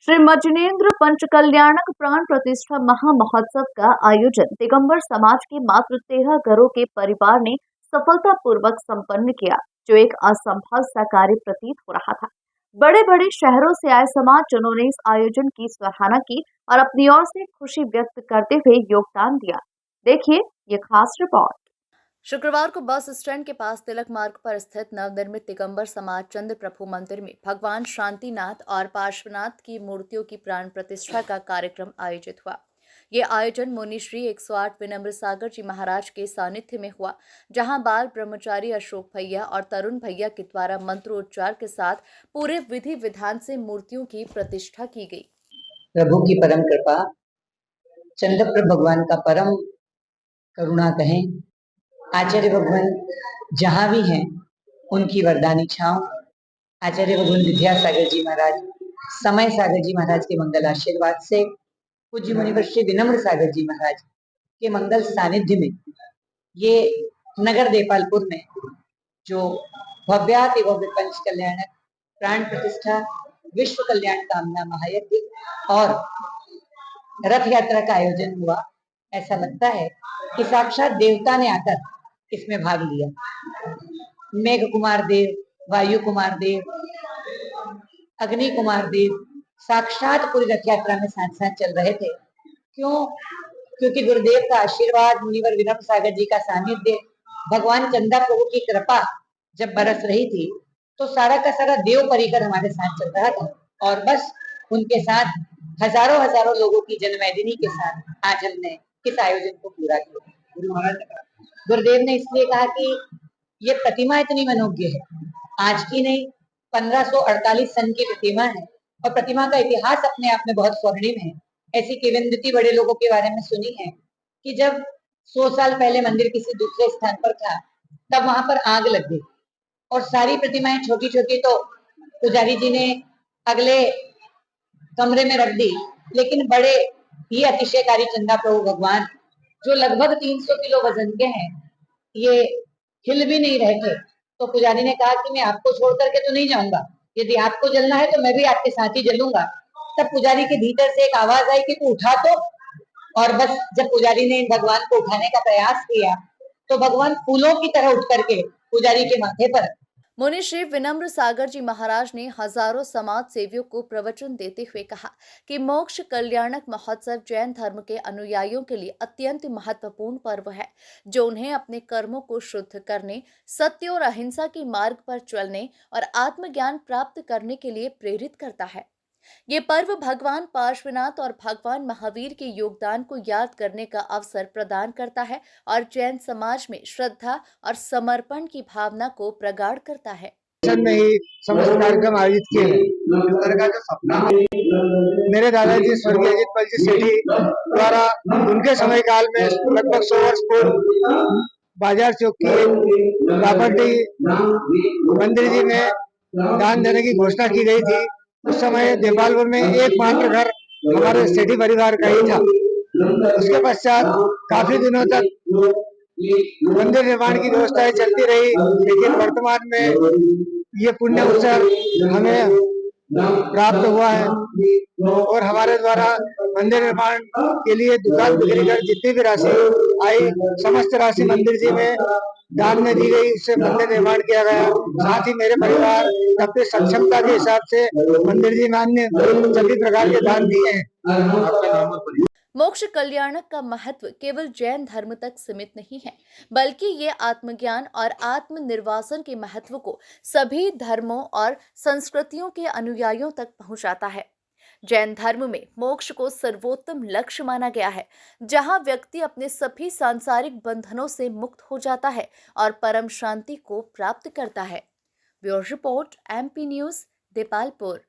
श्री मजनेन्द्र पंचकल्याणक प्राण प्रतिष्ठा महामहोत्सव का आयोजन दिगंबर समाज के मात्र 13 घरों के परिवार ने सफलतापूर्वक संपन्न किया, जो एक असंभव सा कार्य प्रतीत हो रहा था। बड़े बड़े शहरों से आए समाजजनों ने इस आयोजन की सराहना की और अपनी ओर से खुशी व्यक्त करते हुए योगदान दिया। देखिए ये खास रिपोर्ट। शुक्रवार को बस स्टैंड के पास तिलक मार्ग पर स्थित नवनिर्मित दिगंबर समाज चंद्र प्रभु मंदिर में भगवान शांतिनाथ और पार्श्वनाथ की मूर्तियों की प्राण प्रतिष्ठा का कार्यक्रम आयोजित हुआ। ये आयोजन मुनि श्री 108 विनम्र सागर जी महाराज के सानिध्य में हुआ, जहां बाल ब्रह्मचारी अशोक भैया और तरुण भैया के द्वारा मंत्रोच्चार के साथ पूरे विधि विधान से मूर्तियों की प्रतिष्ठा की गई। प्रभु की परम कृपा, चंद्रप्रभ भगवान का परम करुणा कहें, आचार्य भगवान जहाँ भी हैं उनकी वरदानी छांव, आचार्य भगवान विद्यासागर जी महाराज, समय सागर जी महाराज के मंगल आशीर्वाद से, पूज्य मुनिवर श्री विनम्र सागर जी महाराज के मंगल सानिध्य में ये नगर देपालपुर में जो भव्याति भव्य पंच कल्याणक प्राण प्रतिष्ठा विश्व कल्याण कामना महायज्ञ और रथ यात्रा का आयोजन हुआ। ऐसा लगता है कि साक्षात देवता ने आकर इसमें भाग लिया। मेघ कुमार देव, वायु कुमार देव, अग्नि कुमार देव साक्षात पूरी रथ यात्रा में साथ साथ चल रहे थे। क्यों? क्योंकि गुरुदेव का आशीर्वाद, मुनिवर विनम्र सागर जी का सानिध्य, भगवान चंदा प्रभु की कृपा जब बरस रही थी तो सारा का सारा देव परिकर हमारे साथ चल रहा था और बस उनके साथ हजारों हजारों लोगों की जनमैदिनी के साथ आज हमने इस आयोजन को पूरा किया। गुरुदेव ने इसलिए कहा कि ये प्रतिमा इतनी मनोज्ञ है, आज की नहीं, 1548 सन की प्रतिमा है और प्रतिमा का इतिहास अपने आप में बहुत स्वर्णिम है। ऐसी किंवदंती बड़े लोगों के बारे में सुनी है कि जब 100 साल पहले मंदिर किसी दूसरे स्थान पर था, तब वहां पर आग लग गई और सारी प्रतिमाएं छोटी छोटी तो पुजारी जी ने अगले कमरे में रख दी, लेकिन बड़े ही अतिशयकारी चंदा प्रभु भगवान जो लगभग 300 किलो वजन के हैं, ये हिल भी नहीं रहे थे। तो पुजारी ने कहा कि मैं आपको छोड़ करके तो नहीं जाऊंगा, यदि आपको जलना है तो मैं भी आपके साथ ही जलूंगा। तब पुजारी के भीतर से एक आवाज आई कि तू उठा तो, और बस जब पुजारी ने भगवान को उठाने का प्रयास किया तो भगवान फूलों की तरह उठ करके पुजारी के माथे पर। मुनि श्री विनम्र सागर जी महाराज ने हजारों समाज सेवियों को प्रवचन देते हुए कहा कि मोक्ष कल्याणक महोत्सव जैन धर्म के अनुयायियों के लिए अत्यंत महत्वपूर्ण पर्व है, जो उन्हें अपने कर्मों को शुद्ध करने, सत्य और अहिंसा के मार्ग पर चलने और आत्मज्ञान प्राप्त करने के लिए प्रेरित करता है। ये पर्व भगवान पार्श्वनाथ और भगवान महावीर के योगदान को याद करने का अवसर प्रदान करता है और जैन समाज में श्रद्धा और समर्पण की भावना को प्रगाढ़ करता है। में ही समस्त कार्यक्रम आयोजित किए मेरे दादाजी स्वर्गीय अजित पाल जी सेठी द्वारा उनके समय काल में लगभग 100 वर्ष पूर्व बाजार चौक की प्रॉपर्टी मंदिर जी में दान देने की घोषणा की गई थी। उस समय देपालपुर में एकमात्र घर हमारे सेठी परिवार का ही था। उसके पश्चात काफी दिनों तक मंदिर निर्माण की व्यवस्थाएं चलती रही, लेकिन वर्तमान में ये पुण्य अवसर हमें प्राप्त हुआ है और हमारे द्वारा मंदिर निर्माण के लिए दुकान बिक्री कर जितनी भी राशि आई, समस्त राशि मंदिर जी में दान में दी गई, उससे मंदिर निर्माण किया गया। साथ ही मेरे परिवार अपनी सक्षमता के हिसाब से मंदिर जी में अन्य सभी प्रकार के दान दिए हैं। मोक्ष कल्याणक का महत्व केवल जैन धर्म तक सीमित नहीं है, बल्कि ये आत्मज्ञान और आत्मनिर्वासन के महत्व को सभी धर्मों और संस्कृतियों के अनुयायियों तक पहुंचाता है। जैन धर्म में मोक्ष को सर्वोत्तम लक्ष्य माना गया है, जहां व्यक्ति अपने सभी सांसारिक बंधनों से मुक्त हो जाता है और परम शांति को प्राप्त करता है। Bureau report, MP news, Depalpur.